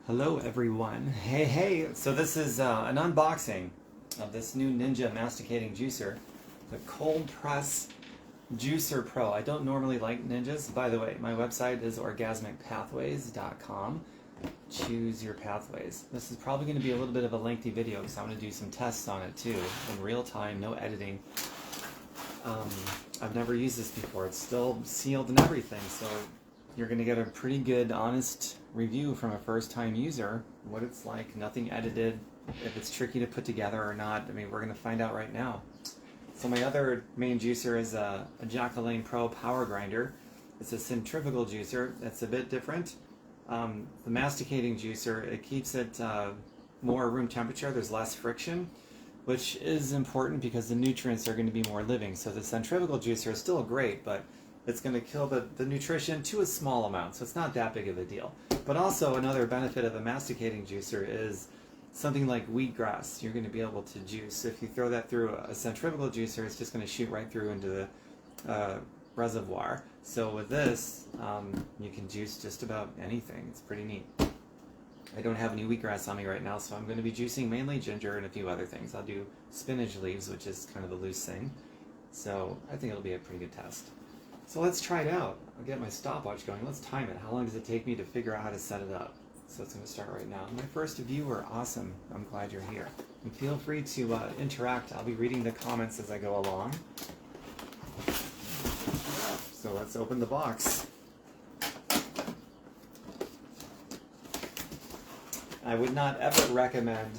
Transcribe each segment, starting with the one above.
Hello everyone. Hey, so this is an unboxing of this new Ninja masticating juicer, the Cold Press Juicer Pro. I don't normally like Ninjas. By the way, my website is orgasmicpathways.com. Choose your pathways. This is probably going to be a little bit of a lengthy video because I'm going to do some tests on it too, in real time, no editing. I've never used this before. It's still sealed and everything, so you're going to get a pretty good, honest review from a first-time user, what it's like, nothing edited, if it's tricky to put together or not. I mean, we're going to find out right now. So my other main juicer is a Jacqueline Pro Power Grinder. It's a centrifugal juicer. It's a bit different. The masticating juicer, it keeps it more room temperature. There's less friction, which is important because the nutrients are going to be more living. So the centrifugal juicer is still great, but it's going to kill the nutrition to a small amount, so it's not that big of a deal. But also another benefit of a masticating juicer is something like wheatgrass you're going to be able to juice. If you throw that through a centrifugal juicer, it's just going to shoot right through into the reservoir. So with this, you can juice just about anything. It's pretty neat. I don't have any wheatgrass on me right now, so I'm going to be juicing mainly ginger and a few other things. I'll do spinach leaves, which is kind of a loose thing. So I think it'll be a pretty good test. So let's try it out. I'll get my stopwatch going. Let's time it. How long does it take me to figure out how to set it up? So it's going to start right now. My first viewer, awesome. I'm glad you're here. And feel free to interact. I'll be reading the comments as I go along. So let's open the box. I would not ever recommend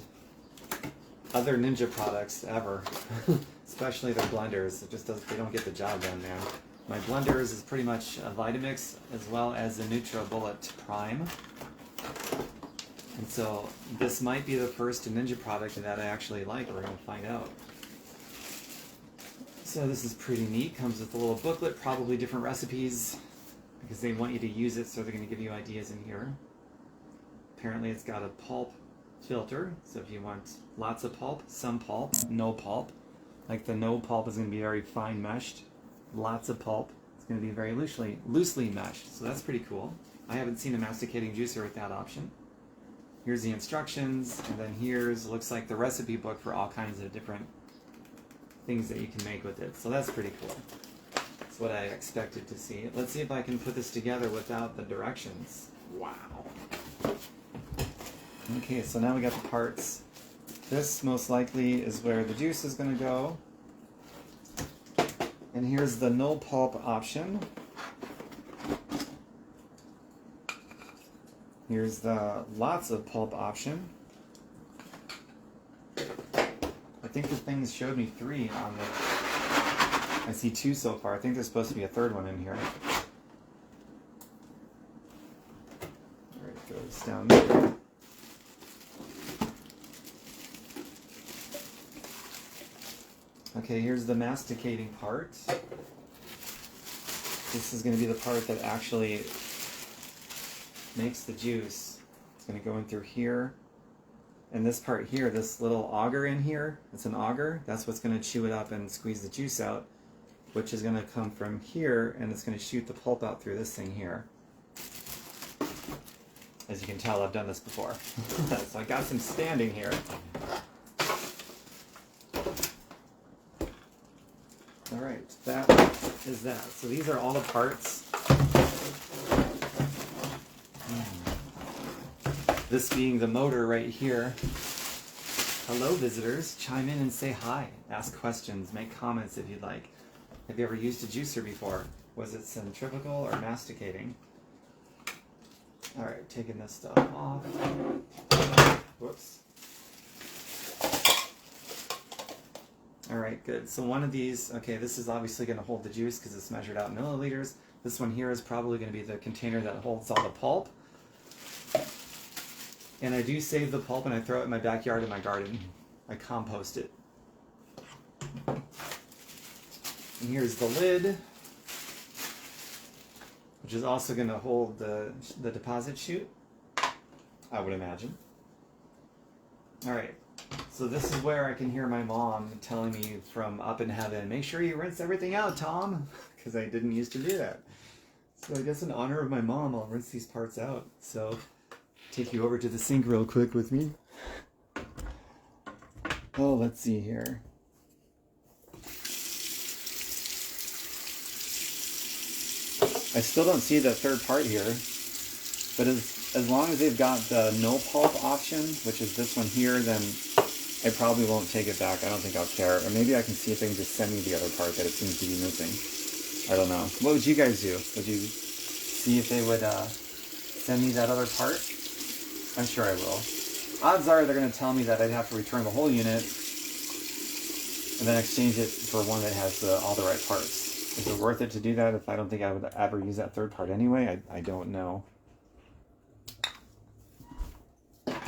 other Ninja products ever, especially their blenders. It just doesn't, they don't get the job done, man. My blenders is pretty much a Vitamix as well as the NutriBullet Prime. And so this might be the first Ninja product that I actually like. We're going to find out. So this is pretty neat. Comes with a little booklet, probably different recipes because they want you to use it, so they're going to give you ideas in here. Apparently it's got a pulp filter, so if you want lots of pulp, some pulp, no pulp. Like the no pulp is going to be very fine meshed. Lots of pulp. It's going to be very loosely meshed, so that's pretty cool. I haven't seen a masticating juicer with that option. Here's the instructions, and then here's, looks like the recipe book for all kinds of different things that you can make with it. So that's pretty cool. That's what I expected to see. Let's see if I can put this together without the directions. Wow. Okay, so now we got the parts. This most likely is where the juice is going to go. And here's the no pulp option. Here's the lots of pulp option. I think the things showed me 3 on the... I see 2 so far. I think there's supposed to be a 3rd one in here. Alright, throw this down there. Okay, here's the masticating part. This is going to be the part that actually makes the juice. It's going to go in through here. And this part here, this little auger in here, it's an auger. That's what's going to chew it up and squeeze the juice out, which is going to come from here, and it's going to shoot the pulp out through this thing here. As you can tell, I've done this before. So I got some standing here. Alright, that is that. So these are all the parts. This being the motor right here. Hello visitors, chime in and say hi. Ask questions, make comments if you'd like. Have you ever used a juicer before? Was it centrifugal or masticating? Alright, taking this stuff off. Whoops. Alright, good. So one of these, okay, this is obviously going to hold the juice because it's measured out in milliliters. This one here is probably going to be the container that holds all the pulp. And I do save the pulp and I throw it in my backyard in my garden. I compost it. And here's the lid, which is also going to hold the deposit chute, I would imagine. Alright. So this is where I can hear my mom telling me from up in heaven, make sure you rinse everything out, Tom, because I didn't used to do that. So I guess in honor of my mom, I'll rinse these parts out. So take you over to the sink real quick with me. Oh, let's see here. I still don't see the third part here, but as long as they've got the no pulp option, which is this one here, then I probably won't take it back. I don't think I'll care. Or maybe I can see if they can just send me the other part that it seems to be missing. I don't know. What would you guys do? Would you see if they would send me that other part? I'm sure I will. Odds are they're going to tell me that I'd have to return the whole unit and then exchange it for one that has all the right parts. Is it worth it to do that if I don't think I would ever use that third part anyway? I don't know. Alright,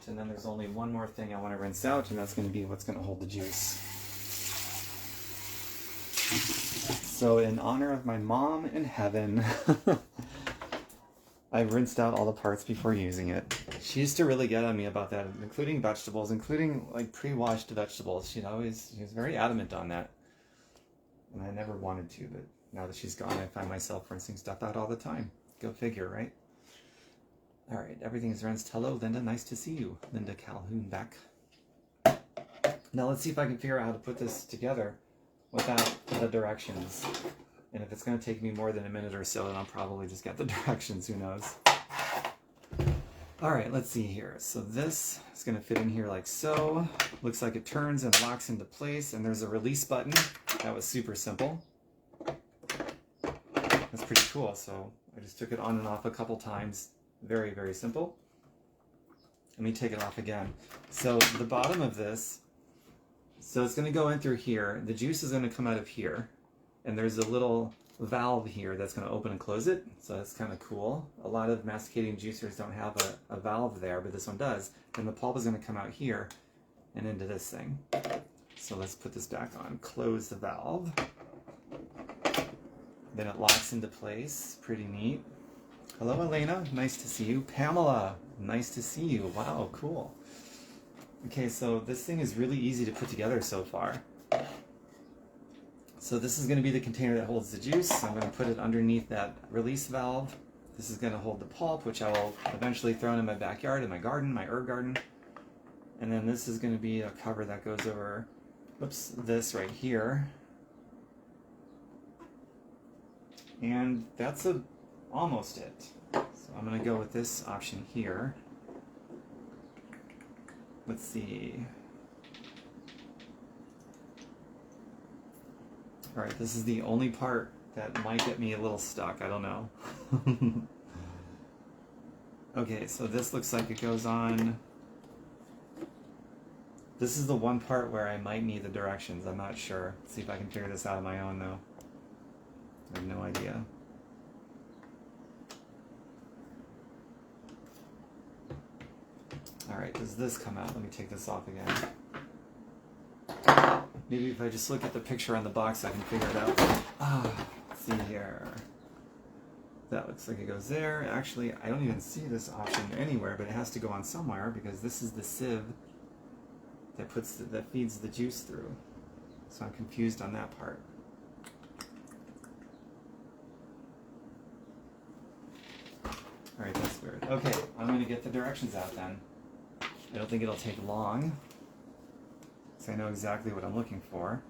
and then there's only one more thing I want to rinse out, and that's going to be what's going to hold the juice. So in honor of my mom in heaven, I rinsed out all the parts before using it. She used to really get on me about that, including vegetables, including like pre-washed vegetables. She was very adamant on that. And I never wanted to, but now that she's gone, I find myself rinsing stuff out all the time. Go figure, right? All right, everything is rinsed. Hello, Linda. Nice to see you. Linda Calhoun back. Now let's see if I can figure out how to put this together without the directions. And if it's going to take me more than a minute or so, then I'll probably just get the directions. Who knows? All right, let's see here. So this is going to fit in here like so. Looks like it turns and locks into place, and there's a release button. That was super simple. That's pretty cool. So I just took it on and off a couple times. Very, very simple. Let me take it off again. So the bottom of this, so it's going to go in through here. The juice is going to come out of here, and there's a little valve here that's going to open and close it, so that's kind of cool. A lot of masticating juicers don't have a valve there, but this one does. And the pulp is going to come out here and into this thing. So let's put this back on. Close the valve. Then it locks into place. Pretty neat. Hello, Elena. Nice to see you. Pamela. Nice to see you. Wow, cool. Okay, so this thing is really easy to put together so far. So this is going to be the container that holds the juice. I'm going to put it underneath that release valve. This is going to hold the pulp, which I will eventually throw in my backyard, in my garden, my herb garden. And then this is going to be a cover that goes over, whoops, this right here. And that's almost it. So I'm going to go with this option here. Let's see. All right, this is the only part that might get me a little stuck. I don't know. Okay, so this looks like it goes on. This is the one part where I might need the directions. I'm not sure. Let's see if I can figure this out on my own, though. I have no idea. All right, does this come out? Let me take this off again. Maybe if I just look at the picture on the box, I can figure it out. Let's see here. That looks like it goes there. Actually, I don't even see this option anywhere, but it has to go on somewhere because this is the sieve that feeds the juice through. So I'm confused on that part. All right, that's weird. Okay, I'm going to get the directions out then. I don't think it'll take long, so I know exactly what I'm looking for.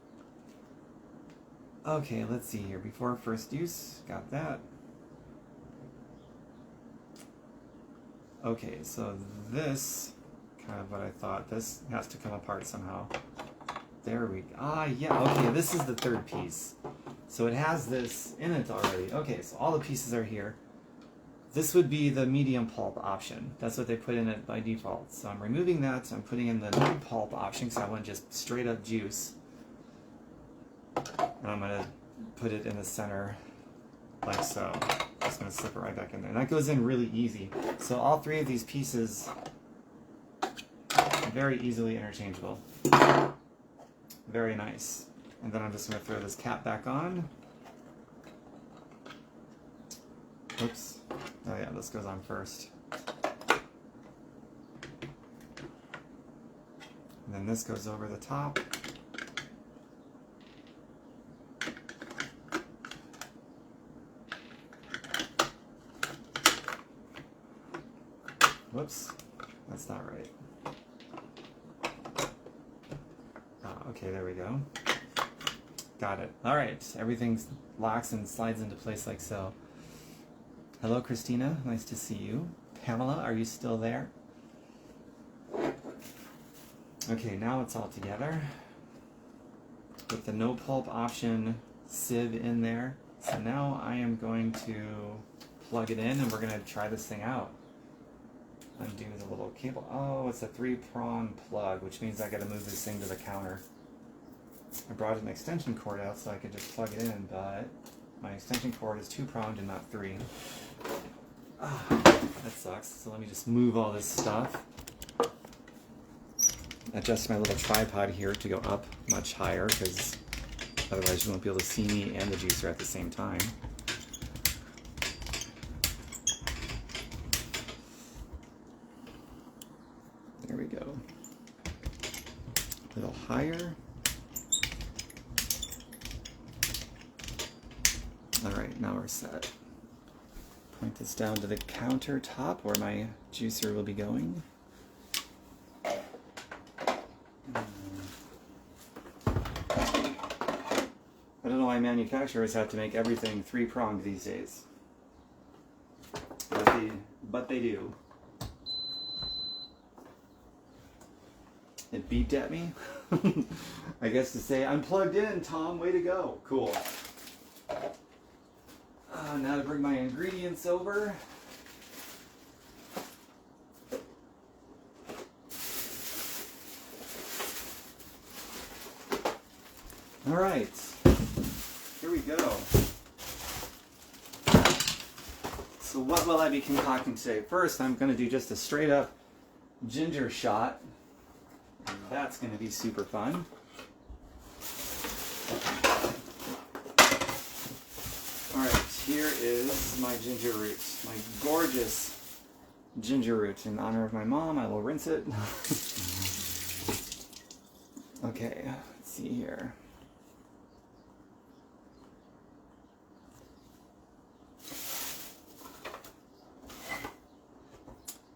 Okay, let's see here. Before first use, got that. Okay, so this, kind of what I thought, this has to come apart somehow. There we go. Yeah, okay, this is the third piece. So it has this in it already. Okay, so all the pieces are here. This would be the medium pulp option. That's what they put in it by default. So I'm removing that, so I'm putting in the non-pulp option because I want just straight up juice. And I'm going to put it in the center like so. Just going to slip it right back in there. And that goes in really easy. So all three of these pieces are very easily interchangeable. Very nice. And then I'm just going to throw this cap back on. Oops. Oh yeah, this goes on first. And then this goes over the top. Whoops, that's not right. Okay, there we go. Got it. All right, everything locks and slides into place like so. Hello, Christina. Nice to see you. Pamela, are you still there? Okay, now it's all together. With the no pulp option sieve in there. So now I am going to plug it in and we're going to try this thing out. Undo the little cable. Oh, it's a 3-prong plug, which means I got to move this thing to the counter. I brought an extension cord out so I could just plug it in, but my extension cord is 2-pronged and not 3. That sucks. So let me just move all this stuff. Adjust my little tripod here to go up much higher, because otherwise you won't be able to see me and the juicer at the same time. There we go. A little higher. Alright, now we're set. Point this down to the countertop where my juicer will be going. I don't know why manufacturers have to make everything 3-pronged these days. But they do. It beeped at me. I guess to say, I'm plugged in, Tom, way to go. Cool. Now to bring my ingredients over. All right, here we go. So what will I be concocting today? First, I'm going to do just a straight up ginger shot. That's going to be super fun. Here is my ginger root, my gorgeous ginger root. In honor of my mom, I will rinse it. Okay, let's see here.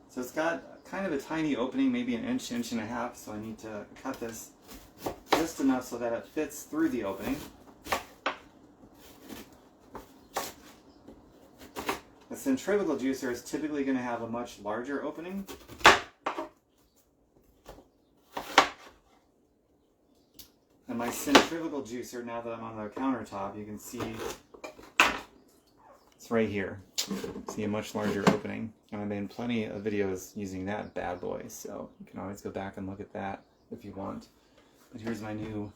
So it's got kind of a tiny opening, maybe an inch, inch and a half, so I need to cut this just enough so that it fits through the opening. The centrifugal juicer is typically going to have a much larger opening. And my centrifugal juicer, now that I'm on the countertop, you can see it's right here. See a much larger opening. And I've made plenty of videos using that bad boy, so you can always go back and look at that if you want. But here's my new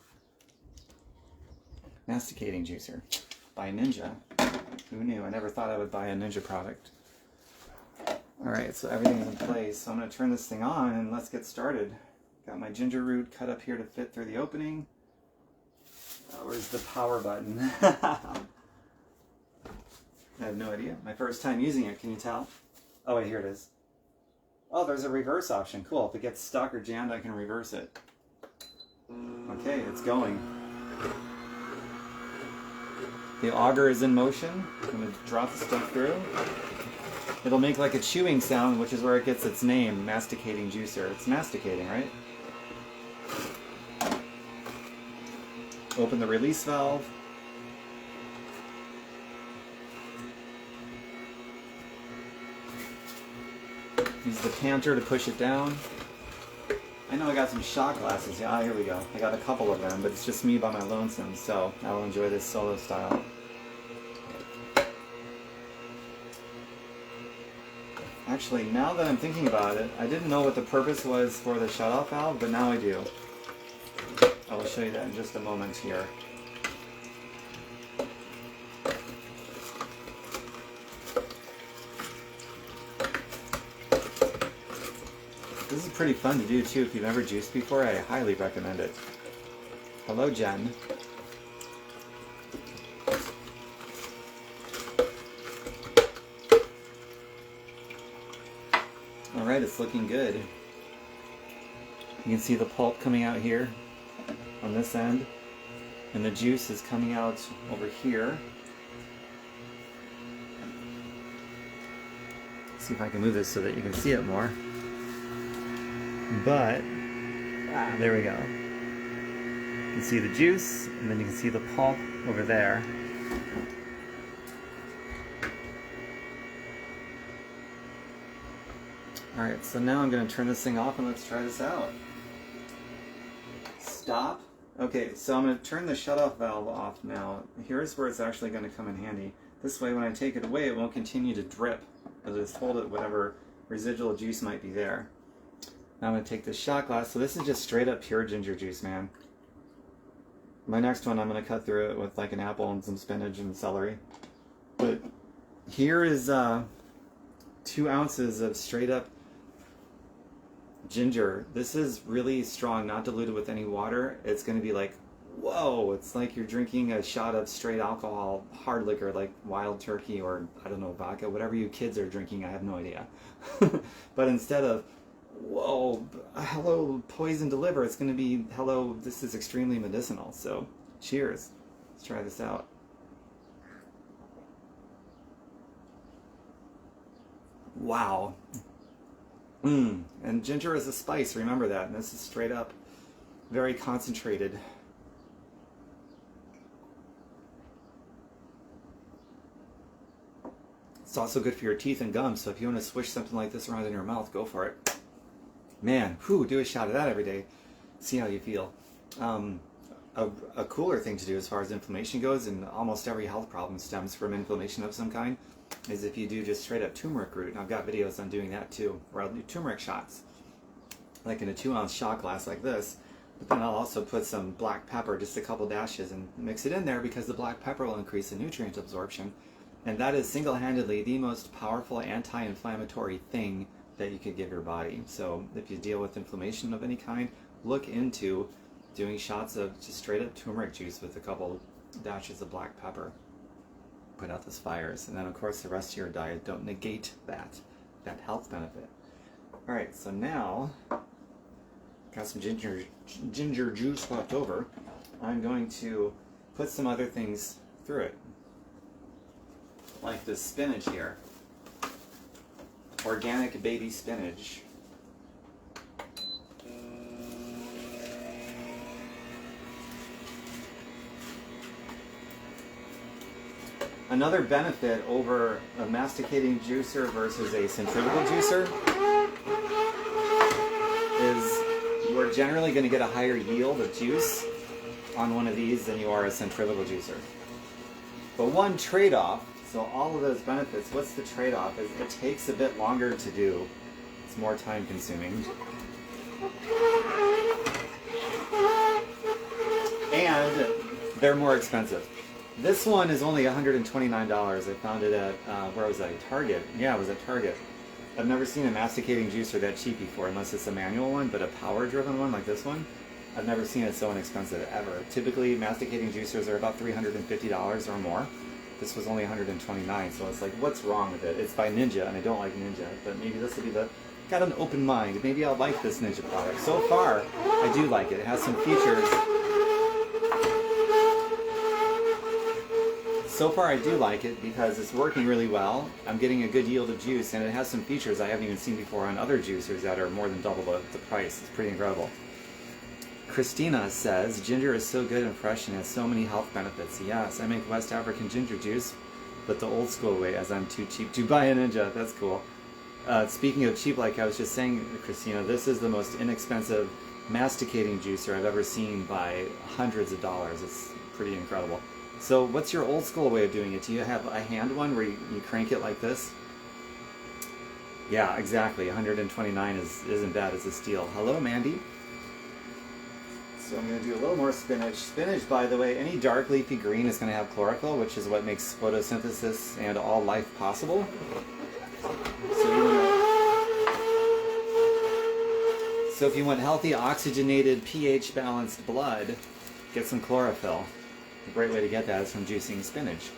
masticating juicer by Ninja. Who knew? I never thought I would buy a Ninja product. Alright, so everything's in place. So I'm going to turn this thing on and let's get started. Got my ginger root cut up here to fit through the opening. Where's the power button? I have no idea. My first time using it, can you tell? Oh wait, here it is. Oh, there's a reverse option. Cool. If it gets stuck or jammed, I can reverse it. Okay, it's going. The auger is in motion. I'm going to drop the stuff through. It'll make like a chewing sound, which is where it gets its name, masticating juicer. It's masticating, right? Open the release valve. Use the canter to push it down. I know I got some shot glasses. Yeah, here we go. I got a couple of them, but it's just me by my lonesome, so I'll enjoy this solo style. Actually, now that I'm thinking about it, I didn't know what the purpose was for the shutoff valve, but now I do. I will show you that in just a moment here. This is pretty fun to do too. If you've never juiced before, I highly recommend it. Hello, Jen. Alright, it's looking good. You can see the pulp coming out here on this end, and the juice is coming out over here. see if I can move this so that you can see it more. But, there we go. You can see the juice, and then you can see the pulp over there. Alright, so now I'm going to turn this thing off and let's try this out. Stop. Okay, so I'm going to turn the shutoff valve off now. Here's where it's actually going to come in handy. This way when I take it away it won't continue to drip. It'll just hold it whatever residual juice might be there. Now I'm going to take this shot glass. So this is just straight up pure ginger juice, man. My next one I'm going to cut through it with like an apple and some spinach and celery. But here is 2 ounces of straight up ginger. This is really strong, not diluted with any water. It's going to be like, whoa, it's like you're drinking a shot of straight alcohol, hard liquor like Wild Turkey or, I don't know, vodka, whatever you kids are drinking, I have no idea. But instead of, whoa, hello, poison to liver, it's going to be, hello, this is extremely medicinal. So, cheers. Let's try this out. Wow. And ginger is a spice, remember that. And this is straight up, very concentrated. It's also good for your teeth and gums, so if you want to swish something like this around in your mouth, go for it. Man, do a shot of that every day. See how you feel. A cooler thing to do as far as inflammation goes, and almost every health problem stems from inflammation of some kind, is if you do just straight up turmeric root. And I've got videos on doing that too, where I'll do turmeric shots, like in a 2-ounce shot glass like this. But then I'll also put some black pepper, just a couple dashes, and mix it in there because the black pepper will increase the nutrient absorption. And that is single-handedly the most powerful anti-inflammatory thing that you could give your body. So if you deal with inflammation of any kind, look into doing shots of just straight up turmeric juice with a couple dashes of black pepper. Put out those fires. And then of course the rest of your diet, don't negate that health benefit. Alright, so now, got some ginger juice left over. I'm going to put some other things through it. Like this spinach here. Organic baby spinach. Another benefit over a masticating juicer versus a centrifugal juicer is you're generally going to get a higher yield of juice on one of these than you are a centrifugal juicer. But one trade-off, so all of those benefits, what's the trade-off? Is it takes a bit longer to do. It's more time consuming. And they're more expensive. This one is only $129. I found it at, where was I? Target. Yeah, it was at Target. I've never seen a masticating juicer that cheap before, unless it's a manual one, but a power-driven one like this one, I've never seen it so inexpensive ever. Typically, masticating juicers are about $350 or more. This was only $129, so it's like, what's wrong with it? It's by Ninja, and I don't like Ninja, but maybe this will be the, got an open mind. Maybe I'll like this Ninja product. So far, I do like it. It has some features. So far I do like it because it's working really well. I'm getting a good yield of juice, and it has some features I haven't even seen before on other juicers that are more than double the price. It's pretty incredible. Christina says, ginger is so good and fresh and has so many health benefits. Yes, I make West African ginger juice, but the old school way, as I'm too cheap to buy a Ninja. That's cool. Speaking of cheap, like I was just saying, Christina, this is the most inexpensive masticating juicer I've ever seen by hundreds of dollars. It's pretty incredible. So what's your old school way of doing it? Do you have a hand one where you crank it like this? Yeah, exactly. 129 isn't bad as a steal. Hello, Mandy. So I'm going to do a little more spinach. Spinach, by the way, any dark leafy green is going to have chlorophyll, which is what makes photosynthesis and all life possible. So if you want healthy, oxygenated, pH-balanced blood, get some chlorophyll. A great way to get that is from juicing spinach.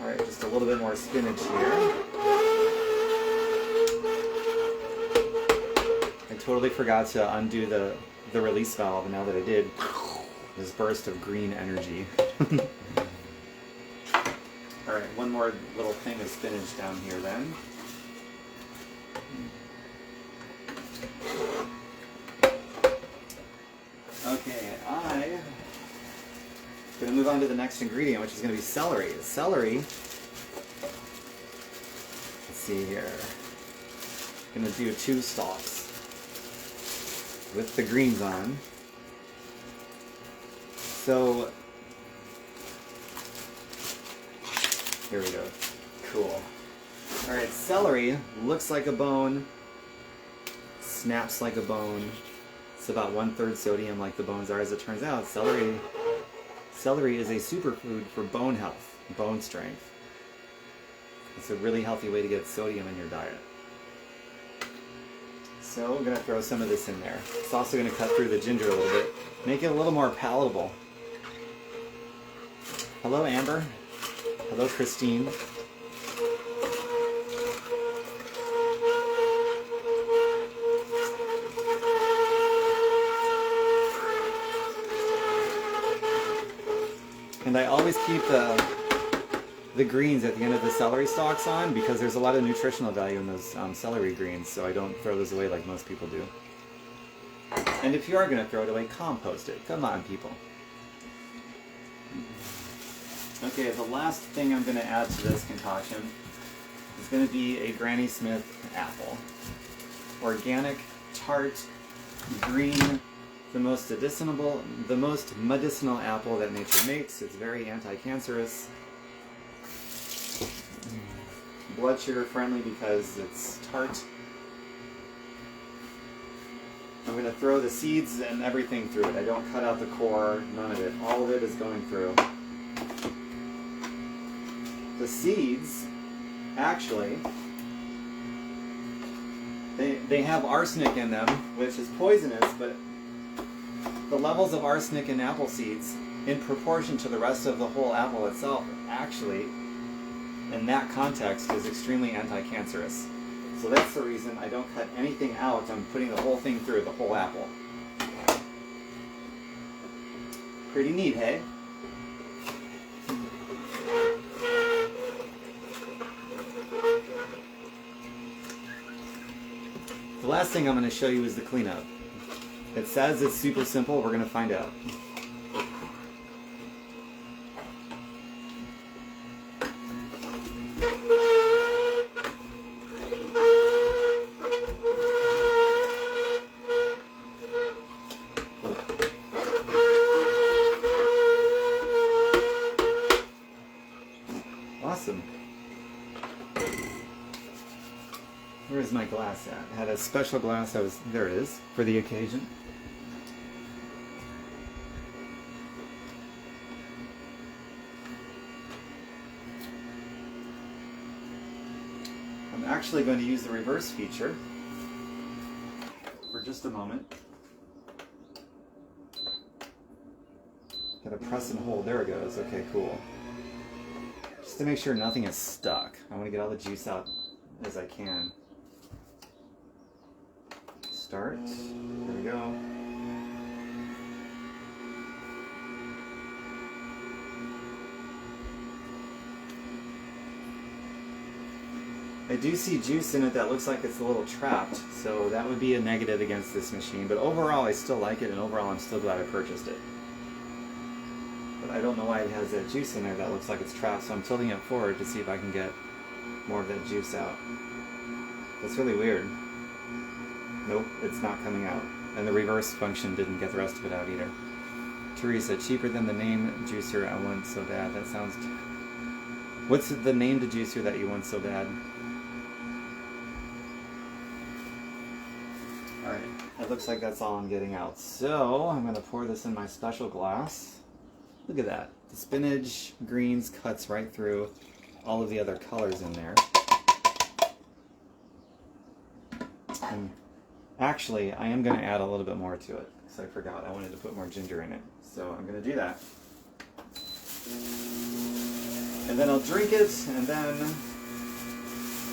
Alright, just a little bit more spinach here. I totally forgot to undo the release valve, and now that I did, this burst of green energy. Alright, one more little thing of spinach down here then. Okay, I'm going to move on to the next ingredient, which is going to be celery. Celery, let's see here, I'm going to do 2 stalks with the greens on. So, here we go. Cool. Alright, celery looks like a bone, snaps like a bone. It's about 1/3 sodium like the bones are. As it turns out, celery is a superfood for bone health, bone strength. It's a really healthy way to get sodium in your diet. So we're going to throw some of this in there. It's also going to cut through the ginger a little bit, make it a little more palatable. Hello, Amber. Hello, Christine. And I always keep the greens at the end of the celery stalks on because there's a lot of nutritional value in those celery greens, so I don't throw those away like most people do. And if you are going to throw it away, compost it. Come on, people. Okay, the last thing I'm going to add to this concoction is going to be a Granny Smith apple. Organic, tart, green, the most medicinal apple that nature makes. It's very anti-cancerous. Blood sugar friendly because it's tart. I'm going to throw the seeds and everything through it. I don't cut out the core, none of it. All of it is going through. The seeds, actually, they have arsenic in them, which is poisonous, but the levels of arsenic in apple seeds, in proportion to the rest of the whole apple itself, actually, in that context, is extremely anti-cancerous. So that's the reason I don't cut anything out. I'm putting the whole thing through, the whole apple. Pretty neat, hey? The last thing I'm going to show you is the cleanup. It says it's super simple. We're going to find out. Awesome. Where's my glass at? I had a special glass. There it is, for the occasion. I'm actually going to use the reverse feature for just a moment. Gotta press and hold. There it goes. Okay, cool. Just to make sure nothing is stuck. I want to get all the juice out as I can. Start. There we go. I do see juice in it that looks like it's a little trapped, so that would be a negative against this machine. But overall, I still like it, and overall, I'm still glad I purchased it. But I don't know why it has that juice in there that looks like it's trapped, so I'm tilting it forward to see if I can get more of that juice out. That's really weird. Nope, it's not coming out. And the reverse function didn't get the rest of it out either. Teresa, cheaper than the name juicer I want so bad. That sounds... What's the named juicer that you want so bad? Alright, it looks like that's all I'm getting out. So, I'm going to pour this in my special glass. Look at that. The spinach greens cuts right through all of the other colors in there. And actually, I am going to add a little bit more to it, because I forgot. I wanted to put more ginger in it. So I'm going to do that. And then I'll drink it, and then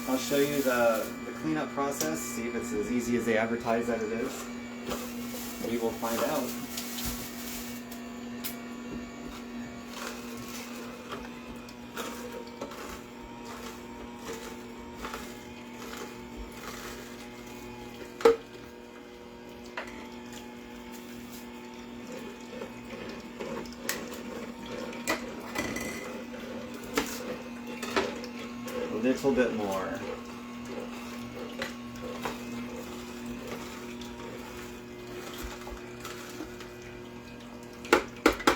I'll show you the cleanup process, see if it's as easy as they advertise that it is. We will find out. little bit more.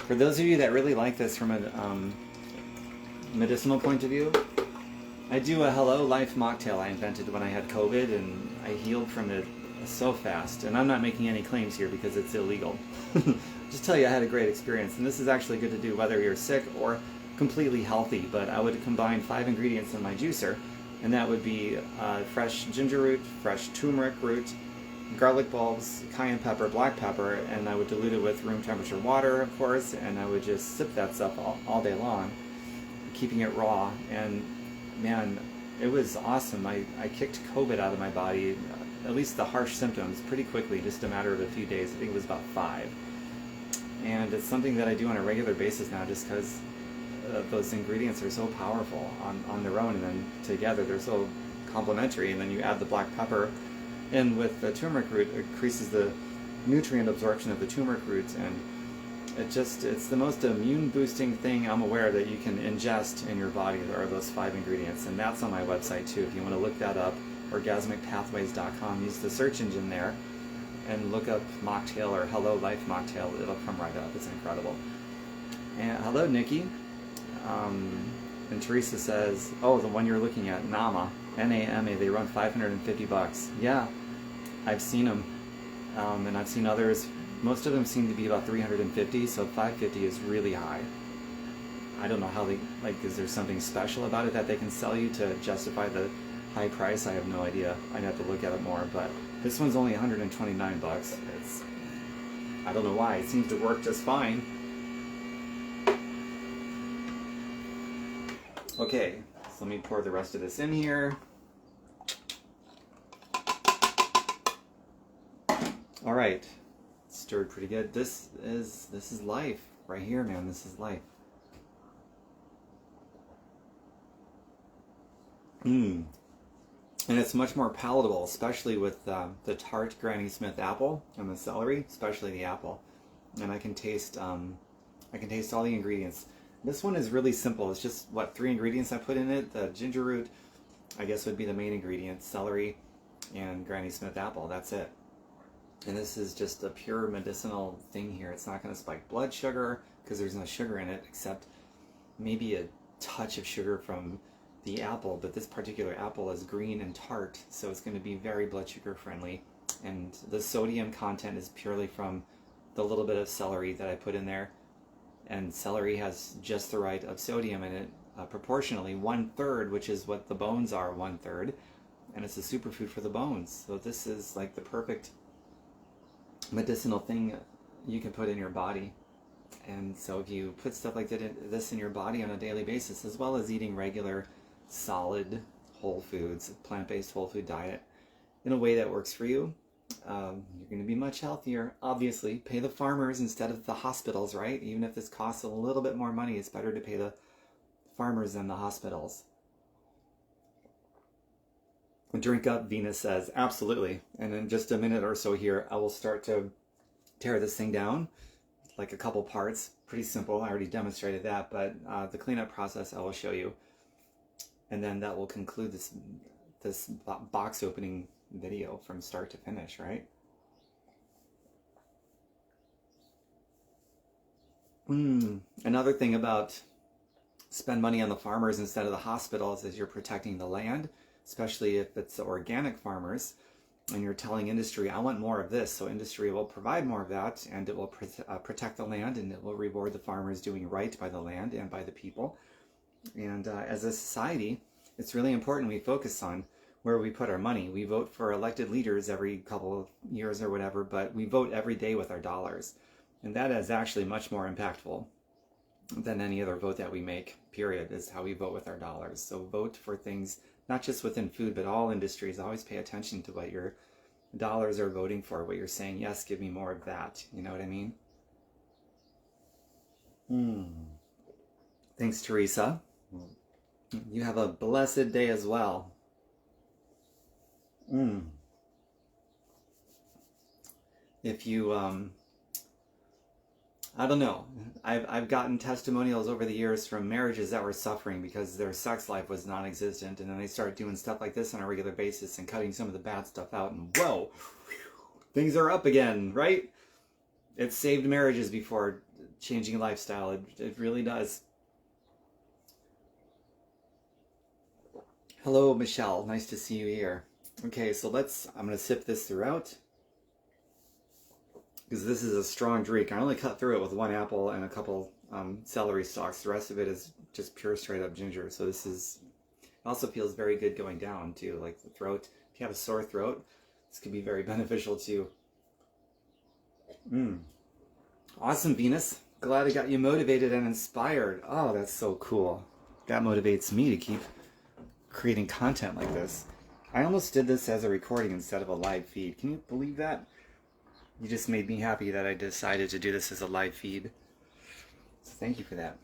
For those of you that really like this from a medicinal point of view, I do a Hello Life mocktail I invented when I had COVID, and I healed from it so fast. And I'm not making any claims here because it's illegal. Just tell you I had a great experience, and this is actually good to do whether you're sick or completely healthy. But I would combine 5 ingredients in my juicer, and that would be fresh ginger root, fresh turmeric root, garlic bulbs, cayenne pepper, black pepper, and I would dilute it with room temperature water, of course, and I would just sip that stuff all day long, keeping it raw. And man, it was awesome. I kicked COVID out of my body, at least the harsh symptoms, pretty quickly, just a matter of a few days. I think it was about 5. And it's something that I do on a regular basis now, just because those ingredients are so powerful on their own, and then together they're so complementary. And then you add the black pepper in with the turmeric root, it increases the nutrient absorption of the turmeric roots, and it's the most immune boosting thing I'm aware that you can ingest in your body. There are those 5 ingredients, and that's on my website too. If you want to look that up, orgasmicpathways.com, use the search engine there and look up mocktail or Hello Life mocktail. It'll come right up. It's incredible. And hello, Nikki. And Teresa says, oh, the one you're looking at, Nama, N-A-M-A, they run $550. Yeah, I've seen them, and I've seen others. Most of them seem to be about $350, so $550 is really high. I don't know how they, like, is there something special about it that they can sell you to justify the high price? I have no idea. I'd have to look at it more, but this one's only $129. It's, I don't know why. It seems to work just fine. Okay, so let me pour the rest of this in here. All right, stirred pretty good. This is life right here, man. This is life. And it's much more palatable, especially with the tart Granny Smith apple and the celery, especially the apple. And I can taste all the ingredients. This one is really simple. It's just, what, 3 ingredients I put in it? The ginger root, I guess, would be the main ingredient, celery, and Granny Smith apple. That's it. And this is just a pure medicinal thing here. It's not going to spike blood sugar because there's no sugar in it, except maybe a touch of sugar from the apple. But this particular apple is green and tart, so it's going to be very blood sugar friendly. And the sodium content is purely from the little bit of celery that I put in there. And celery has just the right of sodium in it, proportionally 1/3, which is what the bones are, 1/3, and it's a superfood for the bones. So this is like the perfect medicinal thing you can put in your body. And so if you put stuff like this in your body on a daily basis, as well as eating regular, solid, whole foods, plant-based whole food diet, in a way that works for you, you're going to be much healthier. Obviously, pay the farmers instead of the hospitals, right? Even if this costs a little bit more money, it's better to pay the farmers than the hospitals. Drink up, Venus says. Absolutely. And in just a minute or so here, I will start to tear this thing down, like a couple parts. Pretty simple. I already demonstrated that, but the cleanup process I will show you. And then that will conclude this box opening video from start to finish, right? Another thing about spend money on the farmers instead of the hospitals is you're protecting the land, especially if it's organic farmers, and you're telling industry, I want more of this. So industry will provide more of that, and it will protect the land, and it will reward the farmers doing right by the land and by the people. And as a society, it's really important we focus on where we put our money. We vote for elected leaders every couple of years or whatever, but we vote every day with our dollars. And that is actually much more impactful than any other vote that we make, period, is how we vote with our dollars. So vote for things, not just within food, but all industries. Always pay attention to what your dollars are voting for, what you're saying, yes, give me more of that. You know what I mean? Thanks, Teresa. You have a blessed day as well. If you I don't know. I've gotten testimonials over the years from marriages that were suffering because their sex life was non-existent, and then they started doing stuff like this on a regular basis and cutting some of the bad stuff out, and whoa, things are up again, right? It saved marriages before changing lifestyle. It really does. Hello, Michelle. Nice to see you here. Okay, so I'm going to sip this throughout, because this is a strong drink. I only cut through it with one apple and a couple celery stalks. The rest of it is just pure straight up ginger. So it also feels very good going down too, like the throat. If you have a sore throat, this could be very beneficial too. Awesome, Venus. Glad I got you motivated and inspired. Oh, that's so cool. That motivates me to keep creating content like this. I almost did this as a recording instead of a live feed. Can you believe that? You just made me happy that I decided to do this as a live feed. So thank you for that.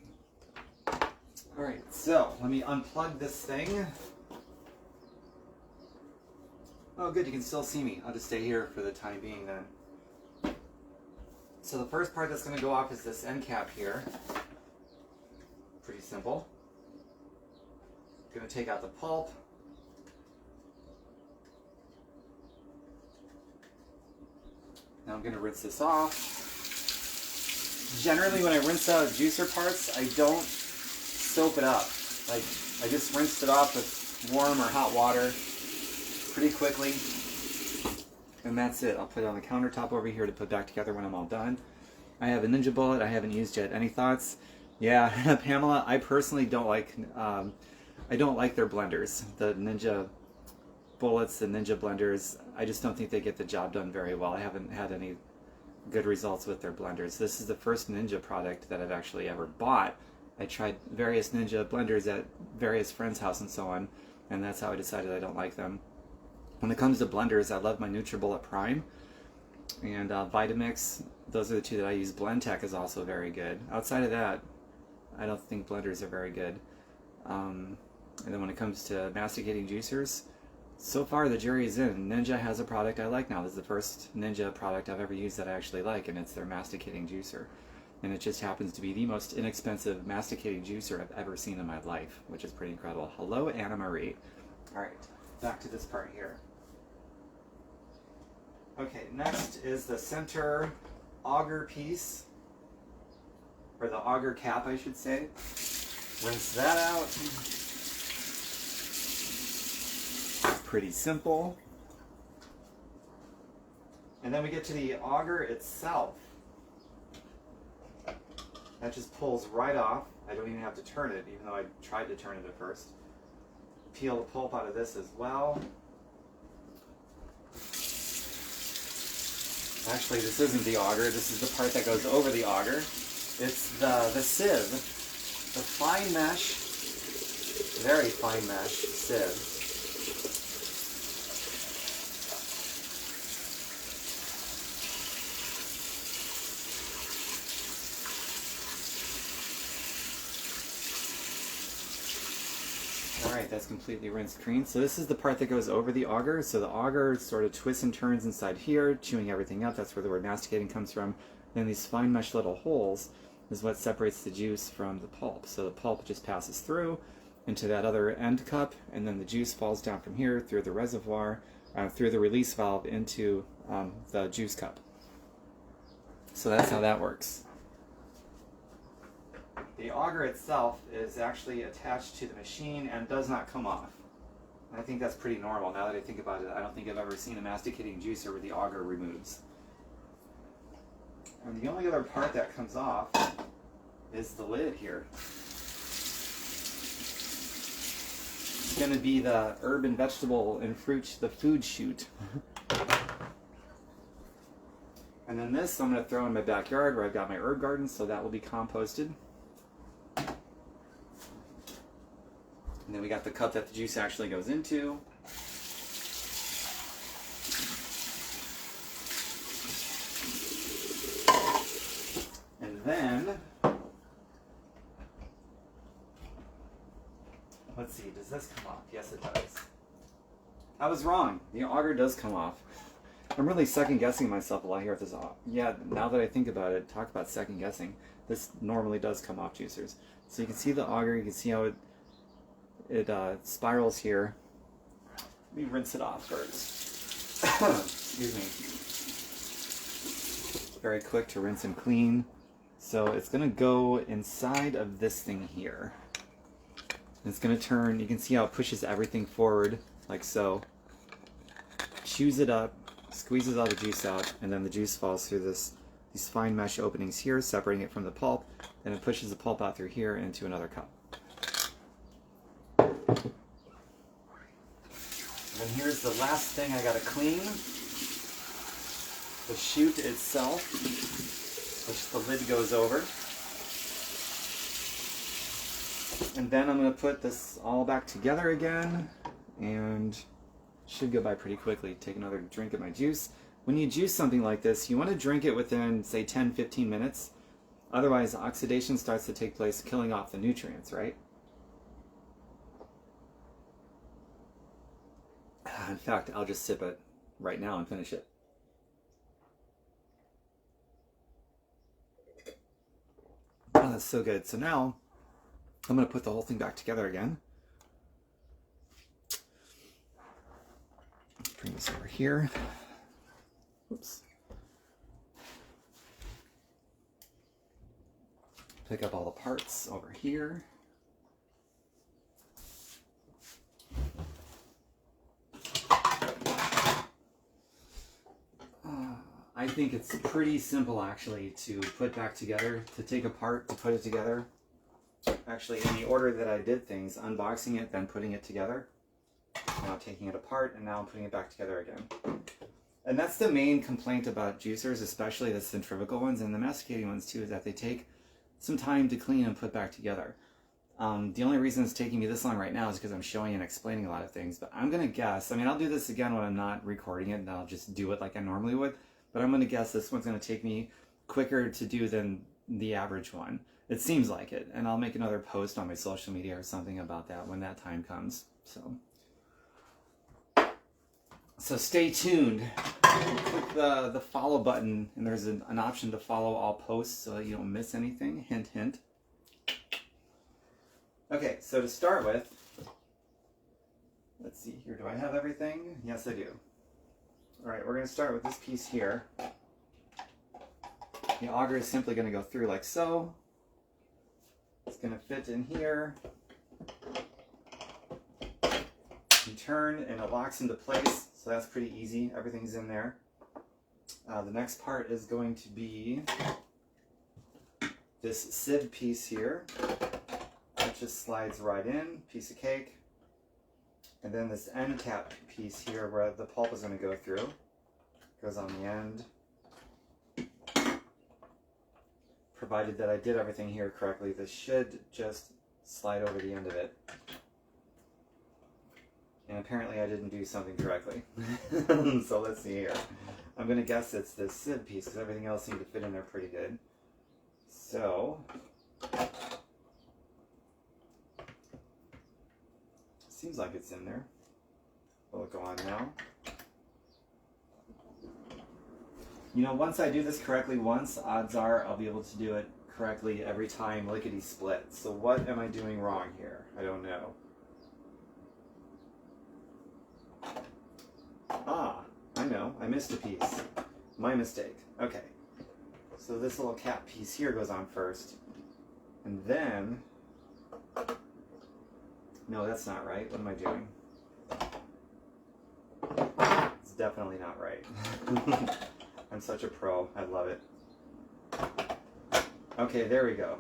Alright, so let me unplug this thing. Oh good, you can still see me. I'll just stay here for the time being then. So the first part that's going to go off is this end cap here. Pretty simple. Going to take out the pulp. Now I'm going to rinse this off. Generally when I rinse out juicer parts, I don't soap it up. Like, I just rinsed it off with warm or hot water pretty quickly. And that's it. I'll put it on the countertop over here to put back together when I'm all done. I have a Ninja bullet I haven't used yet. Any thoughts? Yeah, Pamela, I personally don't like their blenders. The Ninja bullets, the Ninja blenders, I just don't think they get the job done very well. I haven't had any good results with their blenders. This is the first Ninja product that I've actually ever bought. I tried various Ninja blenders at various friends' house and so on, and that's how I decided I don't like them. When it comes to blenders, I love my NutriBullet Prime and Vitamix. Those are the two that I use. Blendtec is also very good. Outside of that, I don't think blenders are very good. And then when it comes to masticating juicers, so far the jury is in. Ninja has a product I like now. This is the first Ninja product I've ever used that I actually like, and it's their masticating juicer. And it just happens to be the most inexpensive masticating juicer I've ever seen in my life, which is pretty incredible. Hello, Anna Marie. Alright, back to this part here. Okay, next is the center auger piece, or the auger cap I should say. Rinse that out. Pretty simple. And then we get to the auger itself. That just pulls right off. I don't even have to turn it, even though I tried to turn it at first. Peel the pulp out of this as well. Actually, this isn't the auger. This is the part that goes over the auger. It's the sieve. The fine mesh, very fine mesh sieve. Alright, that's completely rinsed clean. So this is the part that goes over the auger. So the auger sort of twists and turns inside here, chewing everything up. That's where the word masticating comes from. And these fine mesh little holes is what separates the juice from the pulp. So the pulp just passes through into that other end cup, and then the juice falls down from here through the reservoir, through the release valve into the juice cup. So that's how that works. The auger itself is actually attached to the machine and does not come off. And I think that's pretty normal. Now that I think about it, I don't think I've ever seen a masticating juicer where the auger removes. And the only other part that comes off is the lid here. It's going to be the herb and vegetable and fruit, the food chute. And then this I'm going to throw in my backyard where I've got my herb garden, so that will be composted. And then we got the cup that the juice actually goes into. And then, let's see, does this come off? Yes, it does. I was wrong. The auger does come off. I'm really second guessing myself a lot here with this. Yeah, now that I think about it, talk about second guessing. This normally does come off juicers. So you can see the auger, you can see how it spirals here. Let me rinse it off first. Excuse me. Very quick to rinse and clean. So it's going to go inside of this thing here. It's going to turn, you can see how it pushes everything forward, like so. Chews it up, squeezes all the juice out, and then the juice falls through these fine mesh openings here, separating it from the pulp, and it pushes the pulp out through here into another cup. And here's the last thing I gotta clean. The chute itself, which the lid goes over. And then I'm gonna put this all back together again, and should go by pretty quickly. Take another drink of my juice. When you juice something like this, you want to drink it within, say, 10-15 minutes. Otherwise, oxidation starts to take place, killing off the nutrients, right? In fact, I'll just sip it right now and finish it. Oh, that's so good. So now, I'm going to put the whole thing back together again. Bring this over here. Oops. Pick up all the parts over here. I think it's pretty simple actually to put back together, to take apart, to put it together. Actually, in the order that I did things, unboxing it, then putting it together. Now taking it apart, and now I'm putting it back together again. And that's the main complaint about juicers, especially the centrifugal ones and the masticating ones too, is that they take some time to clean and put back together. The only reason it's taking me this long right now is because I'm showing and explaining a lot of things, but I'm going to guess, I mean, I'll do this again when I'm not recording it, and I'll just do it like I normally would, but I'm going to guess this one's going to take me quicker to do than the average one. It seems like it, and I'll make another post on my social media or something about that when that time comes. So stay tuned. Click the follow button, and there's an option to follow all posts so that you don't miss anything. Hint, hint. Okay, so to start with, let's see here. Do I have everything? Yes, I do. All right, we're going to start with this piece here. The auger is simply going to go through like so. It's going to fit in here. You turn and it locks into place, so that's pretty easy. Everything's in there. The next part is going to be this sieve piece here. That just slides right in, piece of cake. And then this end cap piece here where the pulp is going to go through. Goes on the end. Provided that I did everything here correctly, this should just slide over the end of it. And apparently I didn't do something correctly. So let's see here. I'm going to guess it's this sieve piece because everything else seemed to fit in there pretty good. So, seems like it's in there. Will it go on now? You know, once I do this correctly once, odds are I'll be able to do it correctly every time, lickety-split. So what am I doing wrong here? I don't know. Ah, I know. I missed a piece. My mistake. Okay. So this little cap piece here goes on first. And then... No, that's not right. What am I doing? It's definitely not right. I'm such a pro. I love it. Okay, there we go.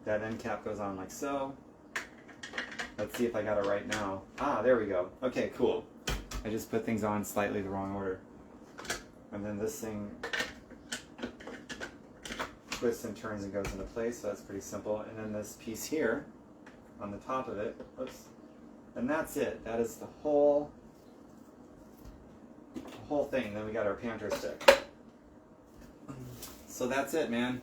That end cap goes on like so. Let's see if I got it right now. Ah, there we go. Okay, cool. I just put things on slightly the wrong order. And then this thing twists and turns and goes into place, so that's pretty simple. And then this piece here on the top of it, oops, and that's it. That is the whole thing. Then we got our panter stick. So that's it, man.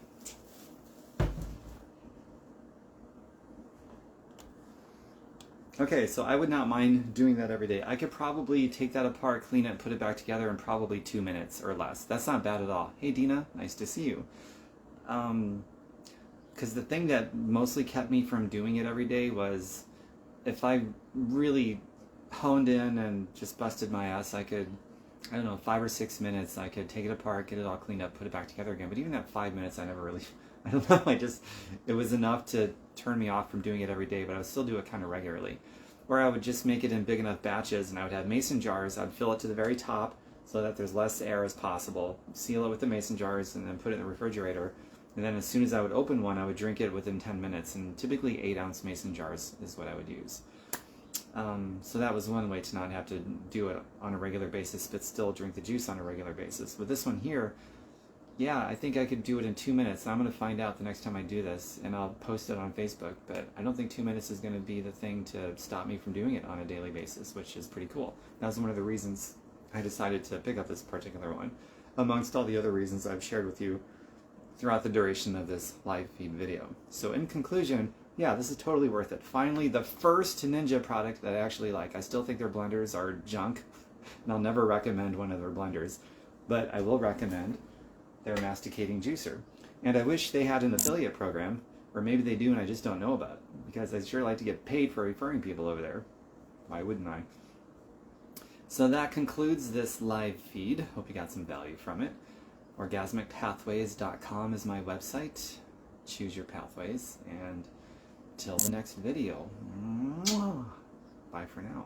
Okay, so I would not mind doing that every day. I could probably take that apart, clean it, put it back together in probably 2 minutes or less. That's not bad at all. Hey Dina, nice to see you. Because the thing that mostly kept me from doing it every day was if I really honed in and just busted my ass, I could, I don't know, 5 or 6 minutes, I could take it apart, get it all cleaned up, put it back together again. But even at 5 minutes, I never really, I don't know, it was enough to turn me off from doing it every day, but I would still do it kind of regularly. Or I would just make it in big enough batches, and I would have mason jars. I'd fill it to the very top so that there's less air as possible, seal it with the mason jars, and then put it in the refrigerator. And then as soon as I would open one, I would drink it within 10 minutes, and typically 8-ounce mason jars is what I would use. So that was one way to not have to do it on a regular basis, but still drink the juice on a regular basis. With this one here, yeah, I think I could do it in 2 minutes. I'm going to find out the next time I do this, and I'll post it on Facebook, but I don't think 2 minutes is going to be the thing to stop me from doing it on a daily basis, which is pretty cool. That was one of the reasons I decided to pick up this particular one, amongst all the other reasons I've shared with you throughout the duration of this live feed video. So in conclusion, yeah, this is totally worth it. Finally, the first Ninja product that I actually like. I still think their blenders are junk, and I'll never recommend one of their blenders, but I will recommend their masticating juicer. And I wish they had an affiliate program, or maybe they do and I just don't know about it, because I'd sure like to get paid for referring people over there. Why wouldn't I? So that concludes this live feed. Hope you got some value from it. Orgasmicpathways.com is my website. Choose your pathways, and till the next video, bye for now.